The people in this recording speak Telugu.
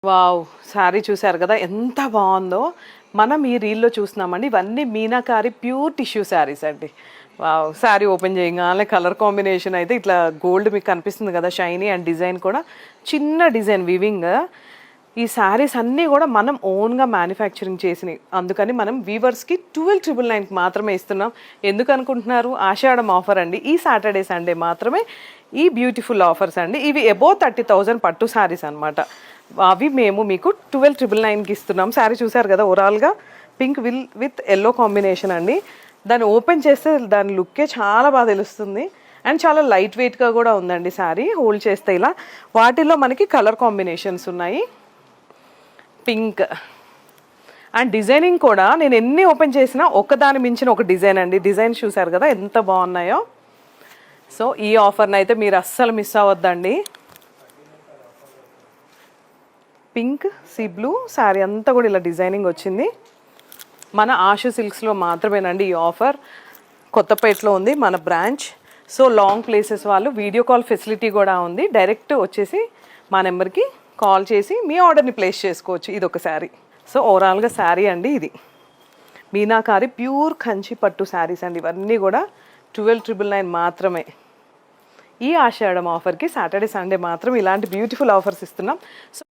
వావ్! శారీ చూసారు కదా ఎంత బాగుందో. మనం ఈ రీల్‌లో చూస్తున్నామండి. ఇవన్నీ మీనాకారి ప్యూర్ టిష్యూ శారీస్ అండి. వావ్! శారీ ఓపెన్ చేయంగానే కలర్ కాంబినేషన్ అయితే ఇట్లా గోల్డ్ మీకు కనిపిస్తుంది కదా షైనీ అండ్ డిజైన్ కూడా చిన్న డిజైన్ వీవింగ్. ఈ శారీస్ అన్నీ కూడా మనం ఓన్గా మ్యానుఫ్యాక్చరింగ్ చేసినవి. అందుకని మనం వీవర్స్కి 12,999కి మాత్రమే ఇస్తున్నాం. ఎందుకు అనుకుంటున్నారు? ఆషాఢం ఆఫర్ అండి. ఈ సాటర్డే సండే మాత్రమే ఈ బ్యూటిఫుల్ ఆఫర్స్ అండి. ఇవి అబోవ్ 30,000 పట్టు శారీస్ అనమాట. అవి మేము మీకు 12,999కి ఇస్తున్నాం. శారీ చూసారు కదా ఓవరాల్గా పింక్ విత్ ఎల్లో కాంబినేషన్ అండి. దాన్ని ఓపెన్ చేస్తే దాని లుక్కే చాలా బాగా తెలుస్తుంది. అండ్ చాలా లైట్ వెయిట్గా కూడా ఉందండి శారీ. హోల్డ్ చేస్తే ఇలా వాటిల్లో మనకి కలర్ కాంబినేషన్స్ ఉన్నాయి. పింక్ అండ్ డిజైనింగ్ కూడా నేను ఎన్ని ఓపెన్ చేసినా ఒకదాని మించిన ఒక డిజైన్ అండి. డిజైన్ చూసారు కదా ఎంత బాగున్నాయో. సో ఈ ఆఫర్ని అయితే మీరు అస్సలు మిస్ అవ్వద్దండి. పింక్ సీ బ్లూ శారీ అంతా కూడా ఇలా డిజైనింగ్ వచ్చింది. మన ఆషు సిల్క్స్లో మాత్రమేనండి ఈ ఆఫర్. కొత్తపేటలో ఉంది మన బ్రాంచ్. సో లాంగ్ ప్లేసెస్ వాళ్ళు వీడియో కాల్ ఫెసిలిటీ కూడా ఉంది. డైరెక్ట్ వచ్చేసి మా నెంబర్కి కాల్ చేసి మీ ఆర్డర్ని ప్లేస్ చేసుకోవచ్చు. ఇది ఒక శారీ. సో ఓవరాల్గా శారీ అండి ఇది మీనాకారి ప్యూర్ కంచి పట్టు శారీస్ అండి. ఇవన్నీ కూడా 12,999 మాత్రమే. ఈ ఆషాఢం ఆఫర్కి సాటర్డే సండే మాత్రం ఇలాంటి బ్యూటిఫుల్ ఆఫర్స్ ఇస్తున్నాం. సో